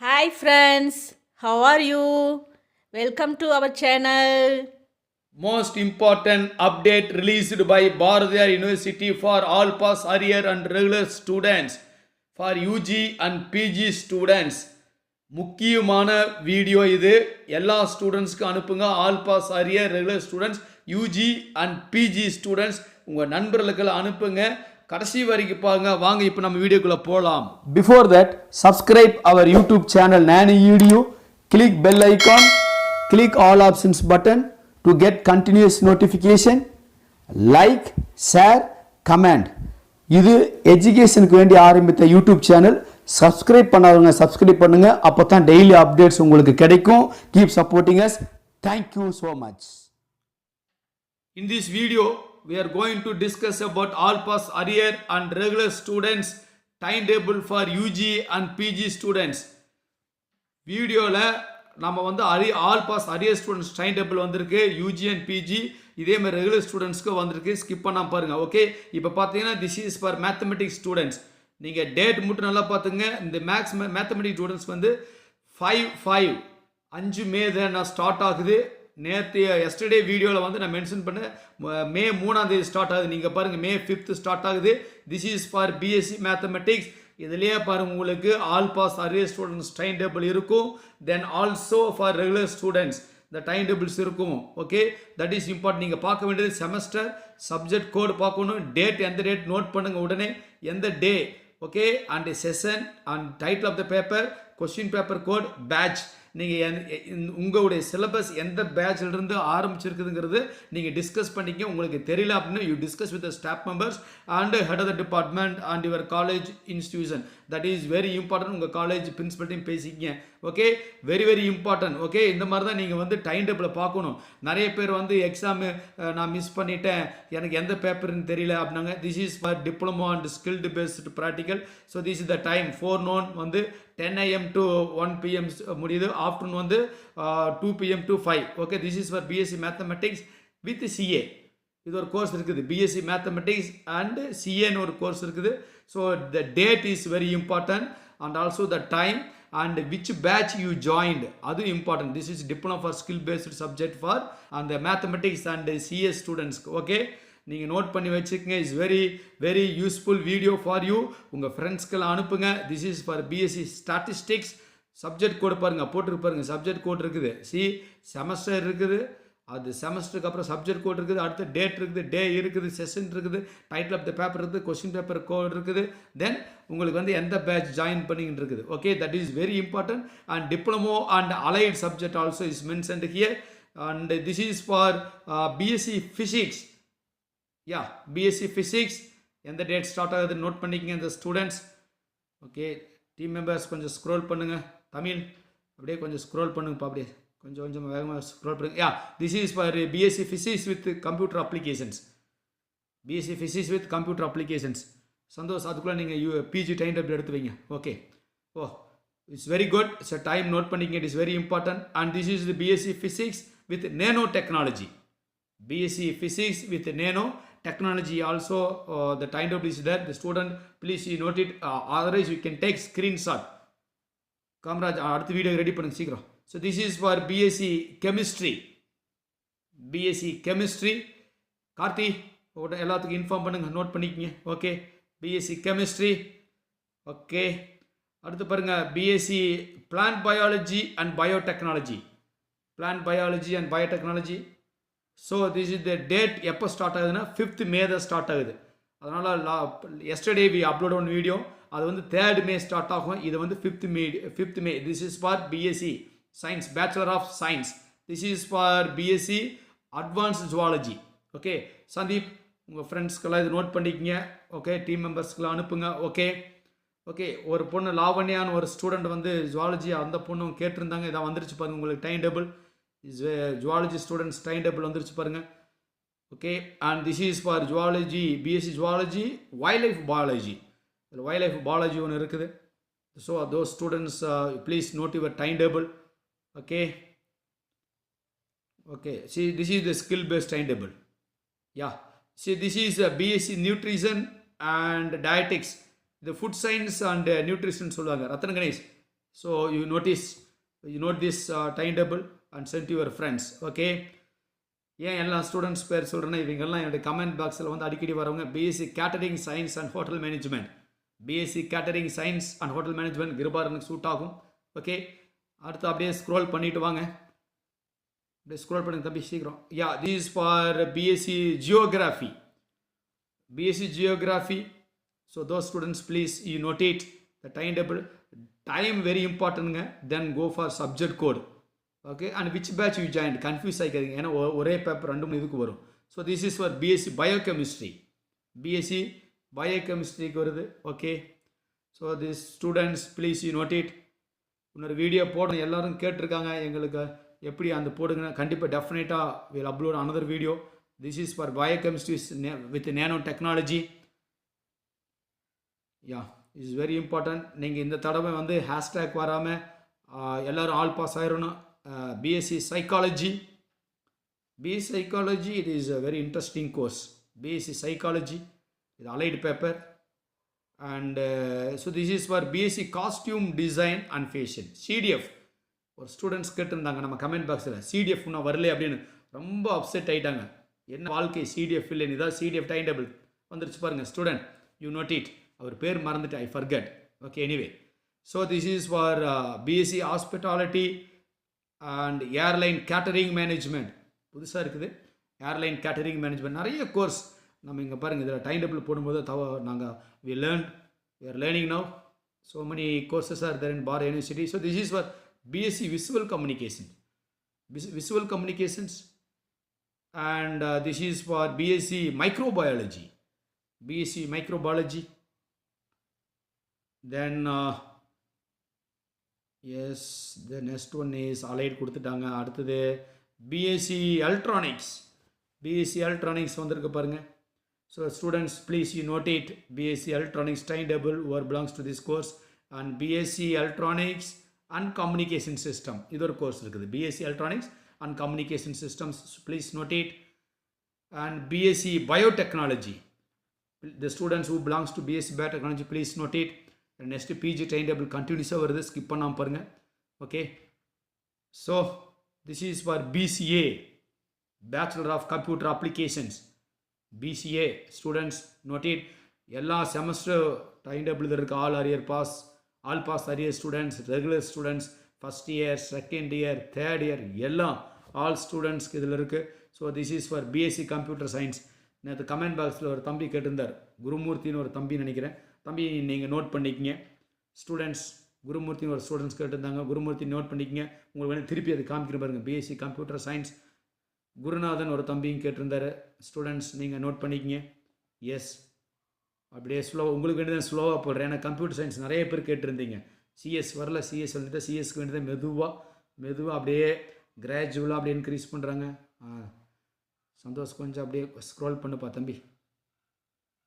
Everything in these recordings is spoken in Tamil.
Hi friends, how are you? Welcome to our channel. Most important update released by Bharathiar University for all pass arrear and regular students for UG and PG students. முக்கியமான வீடியோ இது எல்லா ஸ்டூடெண்ட்ஸ்க்கு அனுப்புங்க. All pass arrear regular students, UG and PG students உங்கள் நண்பர்களுக்கெல்லாம் அனுப்புங்க. கடைசி வரைக்கும் பாருங்க. வாங்க இப்போ நம்ம வீடியோக்குள்ளே போகலாம். Before that subscribe our YouTube channel நானி video, click bell icon, click all options button to get continuous notification, like, share, comment. இது எஜுகேஷனுக்கு வேண்டி ஆரம்பித்த யூடியூப் சேனல். சப்ஸ்கிரைப் பண்ணாதவங்க சப்ஸ்கிரைப் பண்ணுங்க. அப்போ தான் டெய்லி அப்டேட்ஸ் உங்களுக்கு கிடைக்கும். Keep supporting us. Thank you so much. In this video we are going to discuss about all pass arrear and regular students timetable for UG and PG students. வீடியோவில் நம்ம வந்து all pass arrear students time table வந்திருக்கு. யூஜி அண்ட் பிஜி இதே மாதிரி ரெகுலர் ஸ்டூடெண்ட்ஸ்க்கு வந்திருக்கு. ஸ்கிப் பண்ணாமல் பாருங்கள். ஓகே, இப்போ பார்த்தீங்கன்னா this is for mathematics students. நீங்கள் டேட் மட்டும் நல்லா பார்த்துங்க. இந்த மேத்தமெட்டிக்ஸ் ஸ்டூடெண்ட்ஸ் வந்து 5 மே தான் ஸ்டார்ட் ஆகுது. நேற்று எஸ்டர்டே வீடியோவில் வந்து நான் மென்ஷன் பண்ணேன் மே 3 ஸ்டார்ட் ஆகுது. நீங்கள் பாருங்கள் மே 5 ஸ்டார்ட் ஆகுது. This is for BSc mathematics. இதுலேயே பாருங்கள் உங்களுக்கு all pass arrear students time table இருக்கும். Then also for regular students இந்த டைம் டேபிள்ஸ் இருக்கும். Okay, that is important. நீங்கள் பார்க்க வேண்டியது செமஸ்டர், சப்ஜெக்ட் கோட் பார்க்கணும், டேட் எந்த டேட் நோட் பண்ணுங்கள் உடனே, எந்த day. Okay, and session and title of the paper, question paper code, batch. நீங்கள் உங்களுடைய சிலபஸ் எந்த பேட்ச்லேருந்து ஆரம்பிச்சிருக்குதுங்கிறது நீங்கள் டிஸ்கஸ் பண்ணிக்க. உங்களுக்கு தெரியல அப்படின்னா you discuss with staff members and head of the department and your college institution. That is very important. உங்கள் காலேஜ் பிரின்சிபல்ட்டையும் பேசிக்கிங்க. Okay, very important. ஓகே, இந்த மாதிரி தான் நீங்கள் வந்து டைம் டேபிளை பார்க்கணும். நிறைய பேர் வந்து எக்ஸாமு நான் மிஸ் பண்ணிட்டேன், எனக்கு எந்த பேப்பர்னு தெரியல அப்படின்னாங்க. This is for diploma and skilled based practical. So this is the time. 4 noon வந்து 10 AM to 1 PM முடியுது. ஆஃப்டர்நூன் வந்து 2 PM to 5. Okay, this is for BSc mathematics with CA. இது ஒரு கோர்ஸ் இருக்குது, பிஎஸ்சி மேத்தமெட்டிக்ஸ் அண்ட் சிஏன்னு ஒரு கோர்ஸ் இருக்குது. So the date is very important and also the time and which batch you joined, அது important. This is diploma for skill based subject for அந்த மேத்தமெட்டிக்ஸ் அண்ட் சிஎஸ் ஸ்டூடெண்ட்ஸ்க்கு. ஓகே, நீங்கள் நோட் பண்ணி வச்சுக்கோங்க. Is very useful video for you. உங்கள் ஃப்ரெண்ட்ஸ்க்கெல்லாம் அனுப்புங்க. This is for BSc statistics. Subject code பாருங்கள், போட்டுருக்கு பாருங்கள். சப்ஜெக்ட் கோட் இருக்குது, செமஸ்டர் இருக்குது, அது செமஸ்டருக்கு அப்புறம் சப்ஜெக்ட் கோட் இருக்குது, அடுத்து டேட் இருக்குது, டே இருக்குது, செஷன் இருக்குது, டைட்டில் ஆஃப் த பேப்பர் இருக்குது, கொஸ்டின் பேப்பர் கோட் இருக்குது. தென் உங்களுக்கு வந்து எந்த பேட்ச் ஜாயின் பண்ணிக்கிட்டு இருக்குது. Okay, that is very important. And diploma and allied subject also is mentioned here. And this is for BSc physics. Yeah, BSc physics எந்த டேட் ஸ்டார்ட் ஆகுது நோட் பண்ணிக்கங்க இந்த ஸ்டூடெண்ட்ஸ். ஓகே, டீம் மெம்பர்ஸ் கொஞ்சம் ஸ்க்ரோல் பண்ணுங்கள். தமிழ் அப்படியே கொஞ்சம் ஸ்க்ரோல் பண்ணுங்கப்பா, அப்படியே கொஞ்சம் வேகமாக ஸ்க்ரோல் பண்ணுங்க. Yeah, this is for BSc physics with computer applications. BSc physics with computer applications. Santhosh, அதுக்குள்ளே நீங்கள் பிஜி டைம் டேபிள் எடுத்து வைங்க. Okay, it's very good. So time note பண்ணிக்கங்க, it is very important. And this is the BSc physics with nano technology. BSc physics with nano technology also, the time table is there. The student, please you note it, otherwise you can take screenshot. Kamraj, அடுத்த வீடியோ ரெடி பண்ணுங்க சீக்கிரம். So this is for BSc chemistry. BSc chemistry. Karthi எல்லாத்துக்கும் இன்ஃபார்ம் பண்ணுங்க, நோட் பண்ணிக்கங்க. Okay, BSc chemistry. ஓகே, அடுத்து பாருங்க BSc plant biology and biotechnology. Plant biology and biotechnology. So this is the date. எப்போ ஸ்டார்ட் ஆகுதுன்னா 5th May தான் ஸ்டார்ட் ஆகுது. அதனால் yesterday we upload one video, அது வந்து 3rd May ஸ்டார்ட் ஆகும். இது வந்து 5th May. This is for BSc science, bachelor of science. This is for BSc advanced zoology. Okay, Sandeep உங்கள் ஃப்ரெண்ட்ஸ்க்கெல்லாம் இது நோட் பண்ணிக்கங்க. ஓகே, டீம் மெம்பர்ஸ்க்கெல்லாம் அனுப்புங்க. ஓகே, ஒரு பொண்ணு லாவண்யான்னு ஒரு ஸ்டூடெண்ட் வந்து ஜுவாலஜி, அந்த பொண்ணு கேட்டிருந்தாங்க. இதான் வந்துருச்சு பாருங்கள் உங்களுக்கு time table. Zoology students time table வந்துருச்சு பாருங்கள். Okay, and this is for zoology, BSc zoology, wildlife biology. இதில் வைல்ட் லைஃப் பாயாலஜி ஒன்று இருக்குது. So those students please note your time table. Okay, see this is the skill based time table. Yeah, see this is BSc nutrition and dietetics. The food science and nutrition சொல்லுவாங்க. ரத்தன Ganesh So you note this timetable and send to your friends. Okay. ஏன் எல்லா ஸ்டூடெண்ட்ஸ் பேர் சொல்கிறேன்னா இவங்கெல்லாம் என்னுடைய கமெண்ட் பாக்ஸில் வந்து அடிக்கடி வரவங்க. BSc catering science and hotel management, BSc catering science and hotel management கிருபாரனுக்கு சூட் ஆகும். ஓகே, அடுத்து அப்படியே ஸ்க்ரோல் பண்ணிட்டு வாங்க. அப்படியே ஸ்க்ரோல் பண்ணுங்க தம்பி சீக்கிரம். Yeah, this is for BSc geography. BSc geography. So those students please you noted the time table. Time very இம்பார்ட்டன்ட்ங்க. Then go for subject code. Okay, and which batch you join confuse ஆகிக்காதீங்க, ஏன்னா ஒரே பேப்பர் 2 இதுக்கு வரும். So this is for BSc biochemistry. BSc பயோகெமிஸ்ட்ரிக்கு வருது. Okay, so this students please you noted. இன்னொரு வீடியோ போடணும், எல்லோரும் கேட்டிருக்காங்க எங்களுக்கு எப்படி அந்த போடுங்க. கண்டிப்பாக டெஃபினட்டாக will upload another video. This is for biochemistry with nano technology. Yeah, is very important. நீங்கள் இந்த தடவை வந்து ஹேஷ்டேக் வராமல் எல்லோரும் ஆல் பாஸ் ஆயிடணும். BSc psychology. BSc psychology, it is a very interesting course. BSc psychology, இது allied paper. And so this is for BSc costume design and fashion. CDF ஒரு ஸ்டூடெண்ட்ஸ் கேட்டிருந்தாங்க நம்ம கமெண்ட் பாக்ஸில், சிடிஎஃப் இன்னும் வரல அப்படின்னு ரொம்ப அப்செட் ஆகிட்டாங்க. என்ன வாழ்க்கை சிடிஎஃப் இல்லைன்னு, இதான் சிடிஎஃப் டைம் டேபிள் வந்துருச்சு பாருங்கள். Student you note it. அவர் பேர் மறந்துட்டு, I forget. Okay, anyway, so this is for BSc hospitality and airline catering management. புதுசாக இருக்குது ஏர்லைன் கேட்டரிங் மேனேஜ்மெண்ட். நிறைய கோர்ஸ் நம்ம இங்கே பாருங்கள், இதில் டைம் டேபிள் போடும்போது நாங்கள் we are learning now. So many courses are there in Bar University. So this is for BSc Visual Communication. Visual Communications. And this is for BSc Microbiology. BSc Microbiology. Then yes, the next one is allied கொடுத்துட்டாங்க. அடுத்தது BSc Electronics. BSc Electronics வந்திருக்கு பாருங்க. So students, please you note it. BSc Electronics timetable who belongs to this course, and BSc Electronics and Communication System. இது ஒரு கோர்ஸ் இருக்குது, BSc Electronics and Communication Systems. Please note it. And BSc Biotechnology. The students who belongs to BSc Biotechnology, please note it. And next PG timetable continuously வருது, skip பண்ணாம பாருங்க. Okay. So this is for BCA, Bachelor of Computer Applications. BCA students note it. எல்லா செமஸ்டர் டைம் டேபிள் இருக்குது. All pass arrear students, regular students, first year, second year, third year, எல்லாம் ஆல் ஸ்டூடெண்ட்ஸ்க்கு இதில் இருக்குது. So this is for BSc computer science. நேற்று கமெண்ட் பாக்ஸில் ஒரு தம்பி கேட்டிருந்தார், குருமூர்த்தின்னு ஒரு தம்பி நினைக்கிறேன். தம்பி நீங்கள் நோட் பண்ணிக்கிங்க. ஸ்டூடெண்ட்ஸ் குருமூர்த்தின்னு ஒரு ஸ்டூடெண்ட்ஸ் கேட்டிருந்தாங்க, குருமூர்த்தி நோட் பண்ணிக்கிங்க. உங்களுக்கு வேணும் திருப்பி அது காமிக்கிற பாருங்க. BSc computer science. குருநாதன் ஒரு தம்பியும் கேட்டிருந்தார். ஸ்டூடெண்ட்ஸ் நீங்கள் நோட் பண்ணிக்கிங்க. எஸ், அப்படியே உங்களுக்கு வேண்டியதான் ஸ்லோவாக போடுறேன், ஏன்னா கம்ப்யூட்டர் சயின்ஸ் நிறைய பேர் கேட்டிருந்தீங்க. சிஎஸ் வரல, சிஎஸ் வந்துட்டு சிஎஸ்க்கு வேண்டியதான் மெதுவாக அப்படியே கிராஜுவலாக அப்படியே இன்க்ரீஸ் பண்ணுறாங்க. சந்தோஷ் கொஞ்சம் அப்படியே ஸ்க்ரோல் பண்ணுப்பா தம்பி.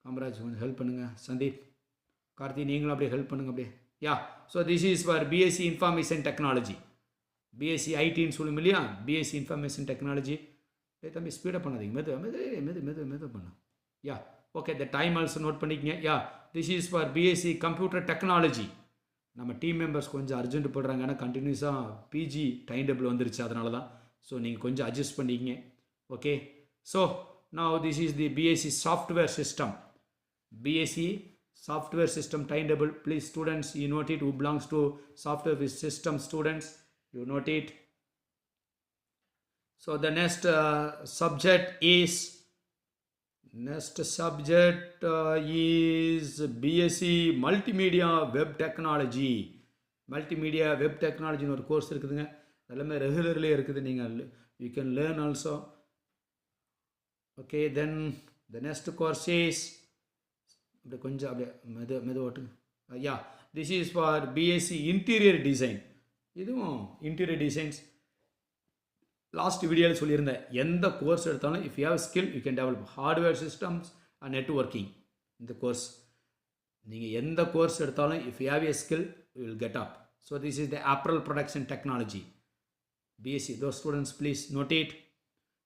காமராஜ் கொஞ்சம் ஹெல்ப் பண்ணுங்கள். சந்தீப், கார்த்தி நீங்களும் அப்படியே ஹெல்ப் பண்ணுங்கள் அப்படியே. Yeah, so this is for BSc information technology. BSc ஐடின்னு சொல்லும் இல்லையா, பிஎஸ்சி இன்ஃபர்மேஷன் டெக்னாலஜி. தம்பி ஸ்பீடப் பண்ணாதீங்க, மெது பண்ண. Yeah, okay, the time also note பண்ணிக்கங்க. Yeah, this is for BSc computer technology. நம்ம டீம் மெம்பர்ஸ் கொஞ்சம் அர்ஜென்ட் போடுறாங்க, ஏன்னா கண்டினியூஸாக பிஜி டைம் டேபிள் வந்துருச்சு, அதனால தான். ஸோ நீங்கள் கொஞ்சம் அட்ஜஸ்ட் பண்ணிக்கங்க. Okay, so now this is the BSc software system. BSc software system timetable. Please students, you note it. Who belongs to software system students, you note it. So the next subject is BSc multimedia web technology. Multimedia web technology ஒரு கோர்ஸ் இருக்குதுங்க. எல்லாமே ரெகுலர்லேயே இருக்குது, நீங்கள் you can learn also. Okay, then the next course is அப்படியே கொஞ்சம் அப்படியே மெது ஓட்டுங்க. Yeah, this is for BSc interior design. இதுவும் இன்டீரியர் டிசைன்ஸ் லாஸ்ட் வீடியோவில் சொல்லியிருந்தேன். எந்த கோர்ஸ் எடுத்தாலும் if you have skill you can develop hardware systems and networking. இந்த கோர்ஸ் நீங்கள் எந்த கோர்ஸ் எடுத்தாலும் if you have a skill you will get up. So this is the apparel production technology. BSc, those students please note it.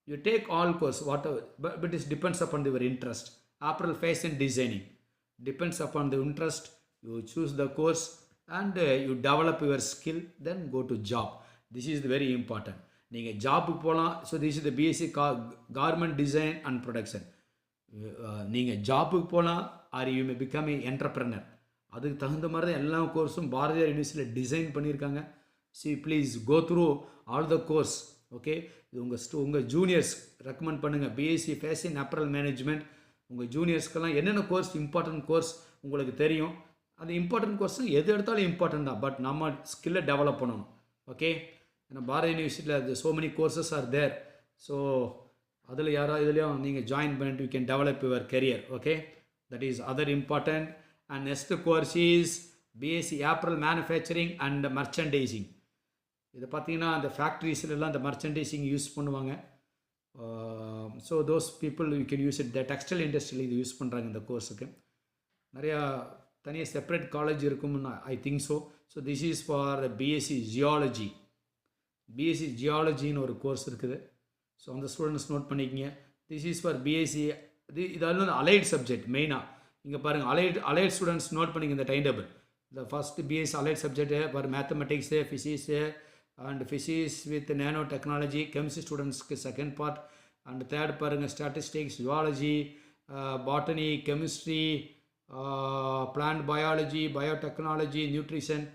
You take all course whatever, but it depends upon your interest. Apparel fashion designing depends upon the interest. You choose the course and you develop your skill, then go to job. This is very important. நீங்கள் ஜாப்புக்கு போகலாம். So this is the BSc garment design and production. நீங்கள் ஜாப்புக்கு போகலாம், are you may become a entrepreneur. அதுக்கு தகுந்த மாதிரி தான் எல்லா கோர்ஸும் பாரதியார் யூனிவர்சிட்டியில் டிசைன் பண்ணியிருக்காங்க. Please go through all the course. Okay, இது உங்கள் ஜூனியர்ஸ் ரெக்கமெண்ட் பண்ணுங்கள். பிஎஸ்சி ஃபேஷன் அப்பரல் மேனேஜ்மெண்ட் உங்கள் ஜூனியர்ஸ்க்கெல்லாம் என்னென்ன கோர்ஸ் இம்பார்ட்டன்ட் கோர்ஸ் உங்களுக்கு தெரியும். அது இம்பார்ட்டன்ட் கோர்ஸ் எது எடுத்தாலும் இம்பார்ட்டன்ட் தான், பட் நம்ம ஸ்கில்லை டெவலப் பண்ணணும். ஓகே, ஏன்னா பாரதி யூனிவர்சிட்டியில் so many courses are there. So அதில் இதுலேயும் நீங்கள் ஜாயின் பண்ணிட்டு you can develop your career. Okay, that is other important. And next course is BSc apparel manufacturing and merchandising. இதை பார்த்தீங்கன்னா அந்த ஃபேக்ட்ரிஸ்லாம் அந்த மர்ச்சன்டைசிங் யூஸ் பண்ணுவாங்க. So those people you can use it. The textile இண்டஸ்ட்ரியில் இது யூஸ் பண்ணுறாங்க இந்த கோர்ஸுக்கு. நிறையா தனியாக செப்பரேட் காலேஜ் இருக்கும்னு I think so. So this is for BSc geology. BSc ஜியாலஜின்னு ஒரு கோர்ஸ் இருக்குது. ஸோ அந்த ஸ்டூடெண்ட்ஸ் நோட் பண்ணிக்கிங்க. This is for BSc. இதெல்லாம் அலைட் சப்ஜெக்ட் மெயினாக. இங்கே பாருங்கள், அலைட் ஸ்டூடெண்ட்ஸ் நோட் பண்ணிங்க இந்த டைம் டேபிள். இந்த first BSc allied subject for mathematics, physics and physics with nano technology. Chemistry ஸ்டூடெண்ட்ஸ்க்கு செகண்ட் பார்ட். அண்ட் தேர்ட் பாருங்கள் statistics, zoology, botany, chemistry, plant biology, biotechnology, nutrition.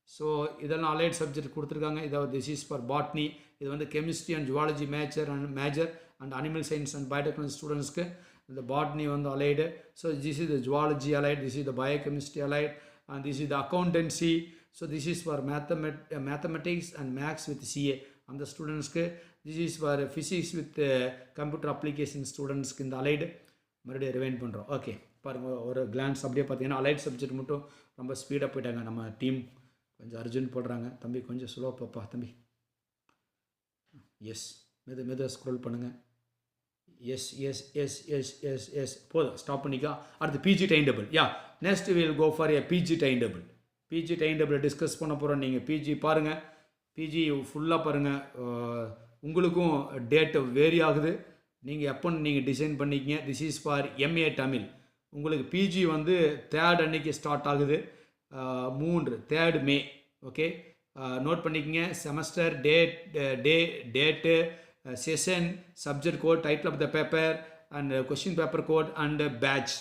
So இதெல்லாம் அலைட் சப்ஜெக்ட் கொடுத்துருக்காங்க. இதாவது திஸ் இஸ் ஃபார் பாட்னி. இது வந்து chemistry and zoology major and animal science and biotechnology ஸ்டூடெண்ட்ஸ்க்கு இந்த பாட்னி வந்து allied. So this is the zoology allied, this is the biochemistry allied, and this is the accountancy. So this is for mathematics and maths with CA அந்த ஸ்டூடெண்ட்ஸ்க்கு. This is for physics with computer application ஸ்டூடெண்ட்ஸ்க்கு இந்த அலைடு. மறுபடியும் ரிவைண்ட் பண்ணுறோம். ஓகே, பாருங்கள் ஒரு கிளான்ஸ் அப்படியே பார்த்தீங்கன்னா அலைட் சப்ஜெக்ட் மட்டும் ரொம்ப ஸ்பீடாக போயிட்டாங்க. நம்ம டீம் கொஞ்சம் அர்ஜென்ட் போடுறாங்க. தம்பி கொஞ்சம் ஸ்லோ பாப்பா தம்பி. எஸ், மெதுவாக ஸ்க்ரோல் பண்ணுங்கள். Yes yes yes yes yes yes போதும், ஸ்டாப் பண்ணிக்கா. அடுத்து PG time table. Yeah, next will go for a PG time table. PG time table discuss பண்ண போகிறோம். நீங்கள் பிஜி பாருங்கள், பிஜி ஃபுல்லாக பாருங்கள். உங்களுக்கும் டேட் வேரி ஆகுது. நீங்கள் எப்போன்னு நீங்கள் டிசைன் பண்ணிக்கிங்க. This is for MA Tamil. உங்களுக்கு பிஜி வந்து 3rd அன்னைக்கு ஸ்டார்ட் ஆகுது. 3 மே. ஓகே, நோட் பண்ணிக்கங்க. Semester, date, session, subject code, title of the paper and question paper code and batch.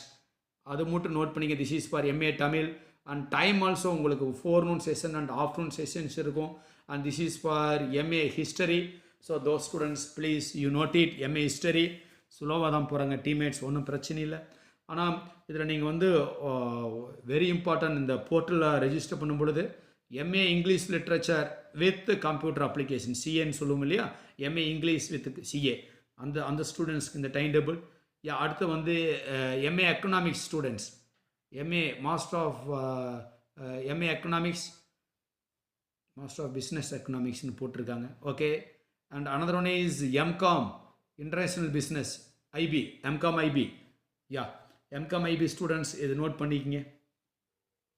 அது மட்டும் நோட் பண்ணிக்க. This is for MA Tamil. And time also உங்களுக்கு forenoon session and afternoon sessions இருக்கும். And this is for MA history. So those students please you note it. MA history ஸ்லோவாக தான் போகிறாங்க டீம்மேட்ஸ், ஒன்றும் பிரச்சனை இல்லை. ஆனால் இதில் நீங்கள் வந்து வெரி இம்பார்ட்டன்ட், இந்த போர்ட்டலில் ரெஜிஸ்டர் பண்ணும் பொழுது MA English literature with computer application, சிஏன்னு சொல்லுவோம் இல்லையா, எம்ஏ இங்கிலீஷ் வித் சிஏ, அந்த ஸ்டூடெண்ட்ஸ்க்கு இந்த டைம் டேபிள். அடுத்து வந்து MA economics students, MA master of MA economics, master of business எக்கனாமிக்ஸ்னு போட்டிருக்காங்க. Okay, and another one is MCom international business, IB, MCom IB. Yeah, MCom IB students இது நோட் பண்ணிக்கிங்க.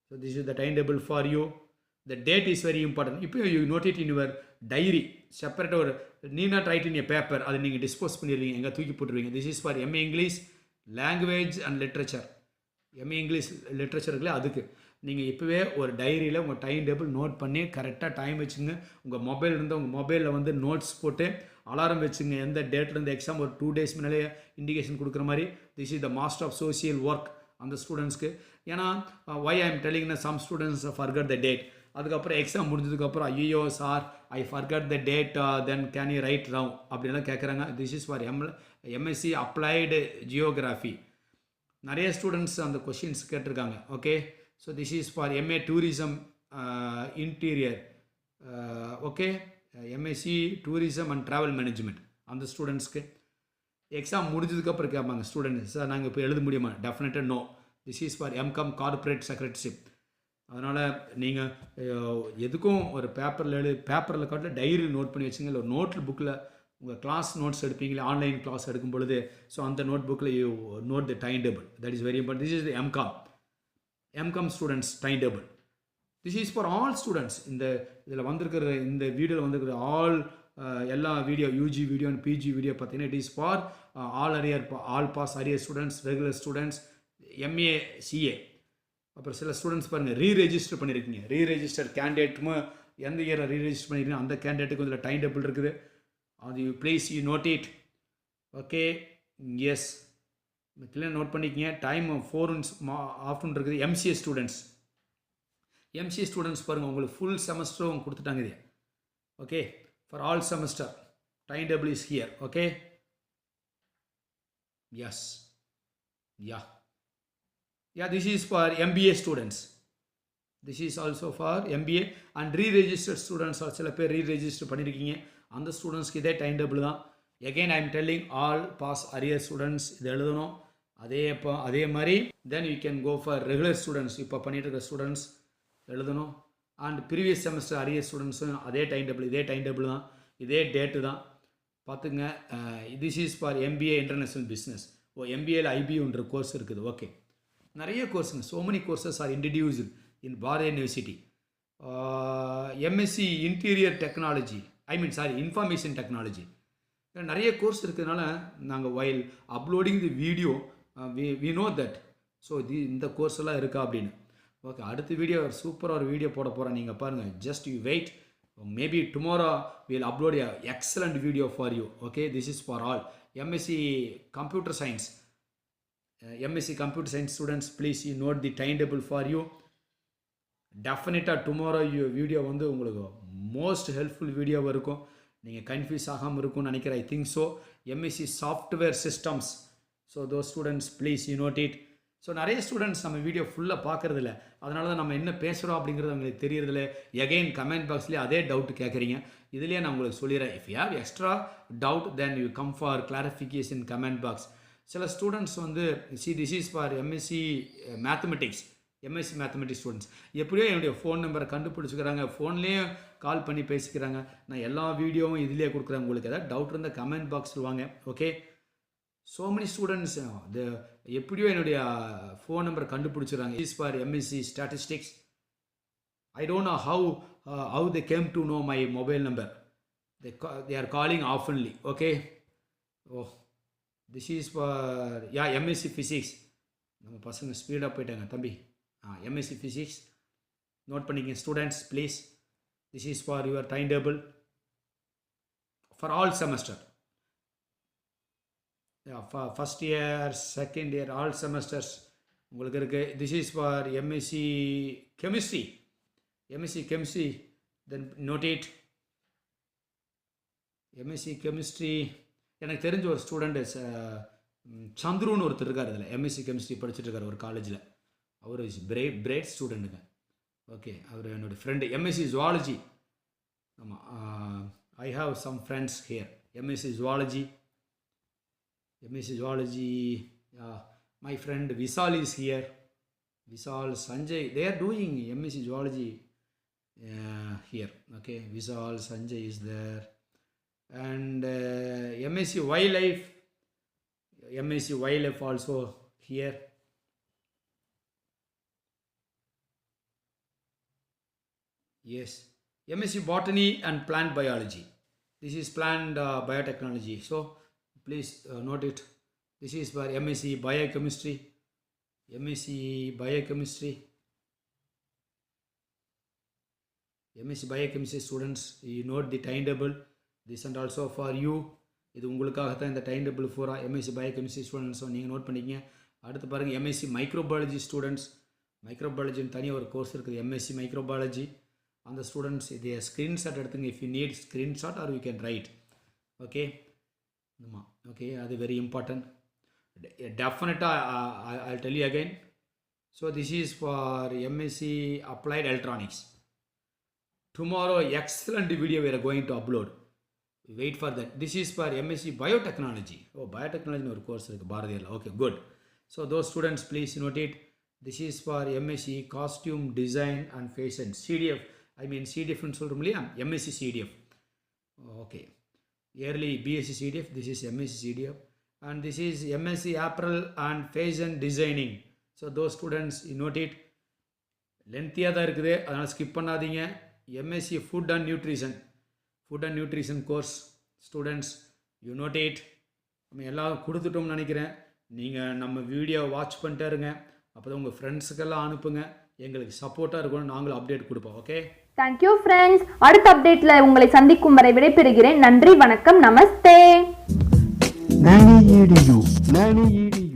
So this is the time table for you. The date is very important. இப்போ you note it in your diary. செப்பரேட்டாக ஒரு need not write in a paper, அதை நீங்கள் டிஸ்போஸ் பண்ணிடுவீங்க, எங்கே தூக்கி போட்டுருவீங்க. This is for MA English language and literature. MA English லிட்ரேச்சருக்குள்ளே அதுக்கு நீங்கள் இப்போவே ஒரு டைரியில் உங்கள் டைம் டேபிள் நோட் பண்ணி கரெக்டாக டைம் வச்சுங்க. உங்கள் மொபைல் இருந்தால் உங்கள் மொபைலில் வந்து நோட்ஸ் போட்டு அலாரம் வச்சுங்க. எந்த டேட்லேருந்து எக்ஸாம் ஒரு 2 days முன்னாலே இண்டிகேஷன் கொடுக்குற மாதிரி. This is the master of social work அந்த ஸ்டூடெண்ட்ஸ்க்கு. ஏன்னா ஒய் ஐ எம் டெல்லிங்னா some students forgot the date. அதுக்கப்புறம் எக்ஸாம் முடிஞ்சதுக்கப்புறம் ஐயோ sir I forgot the date, then can you write down அப்படின்லாம் கேட்குறாங்க. This is for MSc applied geography. நிறைய ஸ்டூடெண்ட்ஸ் அந்த கொஷின்ஸ் கேட்டிருக்காங்க. Okay, so this is for MA tourism interior. Okay, MSc tourism and travel management அந்த ஸ்டூடெண்ட்ஸ்க்கு. எக்ஸாம் முடிஞ்சதுக்கப்புறம் கேட்பாங்க ஸ்டூடெண்ட்ஸ், சார் நாங்கள் இப்போ எழுத முடியுமா? டெஃபினட்டாக no. This is for MCom corporate secretaryship. அதனால் நீங்கள் எதுக்கும் ஒரு பேப்பரில் காட்டில் டைரியில் நோட் பண்ணி வச்சுங்க. இல்லை ஒரு நோட் புக்கில் உங்கள் கிளாஸ் நோட்ஸ் எடுப்பீங்களே, ஆன்லைன் கிளாஸ் எடுக்கும் பொழுது, ஸோ அந்த நோட் புக்கில் you note the time table. That is very important. This is the MCom students time table. This is for all students. இதில் வந்திருக்கிற இந்த வீடியோவில் வந்திருக்கிற எல்லா video, UG video and PG video பார்த்தீங்கன்னா it is for all pass arrear students, regular students, MA CA. அப்புறம் சில ஸ்டூடெண்ட்ஸ் பாருங்கள் ரீரெஜிஸ்டர் பண்ணியிருக்கீங்க. ரீரெஜிஸ்டர் கேண்டிடேட்டுமே எந்த இயரில் ரீரெஜிஸ்டர் பண்ணியிருக்கீங்க அந்த கேண்டிடேட்டுக்கு இதில் டைம் டேபிள் இருக்குது. அது please you note it. Okay, yes, clear note பண்ணிக்கங்க. டைம் 4 ஆஃப்டர்நூன் இருக்குது. எம்சிஏ ஸ்டூடெண்ட்ஸ் பாருங்கள் உங்களுக்கு ஃபுல் செமஸ்டரும் கொடுத்துட்டாங்க இது. Okay, for all semester time table is here. Okay, yes, yeah, this is for MBA students. This is also for MBA and re-registered students. சில பேர் re-register பண்ணியிருக்கீங்க. அந்த ஸ்டூடெண்ட்ஸ்க்கு இதே டைம் டேபிள் தான். Again I am telling all pass arrear students இது எழுதணும். அதே மாதிரி then you can go for regular students. இப்போ பண்ணிட்டு இருக்க ஸ்டூடெண்ட்ஸ் எழுதணும். அண்ட் ப்ரீவியஸ் செமஸ்டர் arrear ஸ்டூடெண்ட்ஸும் இதே டைம் டேபிள் தான், இதே டேட்டு தான் பார்த்துங்க. This is for MBA international business. MBAல IBன்ற கோர்ஸ் இருக்குது. ஓகே, நிறைய கோர்ஸுங்க. So many courses are introduced in Bharathiya university. MSc interior technology, information technology, நிறைய கோர்ஸ் இருக்கிறதுனால நாங்கள் while uploading the video we know that. So இந்த கோர்ஸ் எல்லாம் இருக்கா அப்படின்னு. ஓகே, அடுத்த வீடியோ சூப்பராக ஒரு வீடியோ போட போகிறேன். நீங்கள் பாருங்கள், just you wait. Maybe tomorrow will upload a excellent video for you. Okay, this is for all MSc computer science. MSc Computer Science students, please you note the timetable for you. டெஃபினட்டாக டுமாரோ வீடியோ வந்து உங்களுக்கு மோஸ்ட் ஹெல்ப்ஃபுல் வீடியோவாக இருக்கும். நீங்கள் கன்ஃபியூஸ் ஆகாமல் இருக்கும்னு நினைக்கிறேன். I think so. MSc software systems. So those students please you note it. So நிறைய ஸ்டூடெண்ட்ஸ் நம்ம வீடியோ ஃபுல்லாக பார்க்குறதில்ல. அதனால தான் நம்ம என்ன பேசுகிறோம் அப்படிங்கிறது அவங்களுக்கு தெரியறதில்ல. எகைன் கமெண்ட் பாக்ஸ்லேயே அதே டவுட் கேட்குறீங்க. இதுலேயே நான் உங்களுக்கு சொல்லிடுறேன். If you have extra doubt then you come for clarification comment box. சில ஸ்டூடெண்ட்ஸ் வந்து this is for MSc mathematics students. எப்படியோ என்னுடைய ஃபோன் நம்பரை கண்டுபிடிச்சிக்கிறாங்க, ஃபோன்லேயே கால் பண்ணி பேசிக்கிறாங்க. நான் எல்லா வீடியோவும் இதிலே கொடுக்குறேன். உங்களுக்கு ஏதாவது டவுட் இருந்தால் கமெண்ட் பாக்ஸில் வாங்க. ஓகே, ஸோ மெனி ஸ்டூடெண்ட்ஸ் எப்படியோ என்னுடைய ஃபோன் நம்பரை கண்டுபிடிச்சிடுறாங்க. Is for MSc statistics. I don't know how they came to know my mobile number. They are calling oftenly. Okay, oh, this is for MSc physics. நம்ம பசங்க ஸ்பீடாக போயிட்டாங்க தம்பி. MSc physics நோட் பண்ணிக்கங்க students please. This is for your time table for all semester. First year, second year, all semesters உங்களுக்கு இருக்குது. This is for MSc chemistry. Then note it. MSc chemistry. எனக்கு தெரிஞ்ச ஒரு ஸ்டூடெண்ட் சந்துருன்னு ஒருத்தர் இருக்கார். அதில் MSc கெமிஸ்ட்ரி படிச்சுட்டு இருக்கார் ஒரு காலேஜில். அவர் இஸ் பிரைட் ஸ்டூடெண்ட்டுங்க. ஓகே, அவர் என்னோடய ஃப்ரெண்டு. MSc zoology. ஆமாம், I have some friends here. MSc zoology. My friend Vishal is here. Vishal, Sanjay, they are doing MSc zoology here. Okay, Vishal, Sanjay is there. And MSc wildlife also here. Yes, MSc botany and plant biology. This is plant biotechnology. So please note it. This is for MSc biochemistry. MSc biochemistry students, you note the timetable. This and also for you. இது உங்களுக்காகத்தான் இந்த டைம் டேபிள் பூரா. MSc பயோகெமிஸ்ட்ரி ஸ்டூடெண்ட்ஸும் நீங்கள் நோட் பண்ணிக்கங்க. அடுத்து பாருங்கள், MSc மைக்ரோபாலஜி ஸ்டூடெண்ட்ஸ். மைக்ரோபாலஜின்னு தனியாக ஒரு கோர்ஸ் இருக்குது, MSc மைக்ரோபாலஜி. அந்த ஸ்டூடெண்ட்ஸ் இதை ஸ்க்ரீன்ஷாட் எடுத்துங்க. If you need screenshot are you can write. Okay, ஆமாம், ஓகே, அது வெரி இம்பார்ட்டன்ட். டெஃபினட்டாக I'll tell you again. So this is for MSc applied electronics. Tomorrow excellent video we are going to upload. Wait for that. This is for MSc biotechnology. Biotechnology ஒரு கோர்ஸ் இருக்குது பாரதியில். Okay, good. So those students please note it. This is for MSc costume design and fashion. CDF, CDF ன்னு சொல்கிறோம் இல்லையா, MSc CDF. Okay, yearly BSc CDF. This is MSc CDF. And this is MSc apparel and fashion designing. So those students you note it. லென்த்தியாக தான் இருக்குது, அதனால் ஸ்கிப் பண்ணாதீங்க. MSc food and nutrition course students, you note it. நம்ம எல்லாம் கொடுத்துட்டோம்னு நினைக்கிறேன். நீங்கள் நம்ம வீடியோ வாட்ச் பண்ணிட்டே இருங்க. அப்போ தான் உங்கள் ஃப்ரெண்ட்ஸுக்கெல்லாம் அனுப்புங்க, எங்களுக்கு சப்போர்ட்டாக இருக்கணும், நாங்களும் அப்டேட் கொடுப்போம். Okay, thank you friends. அடுத்த அப்டேட்ல உங்களை சந்திக்கும் வரை விடைபெறுகிறேன். நன்றி, வணக்கம், நமஸ்தே. Nani EDU.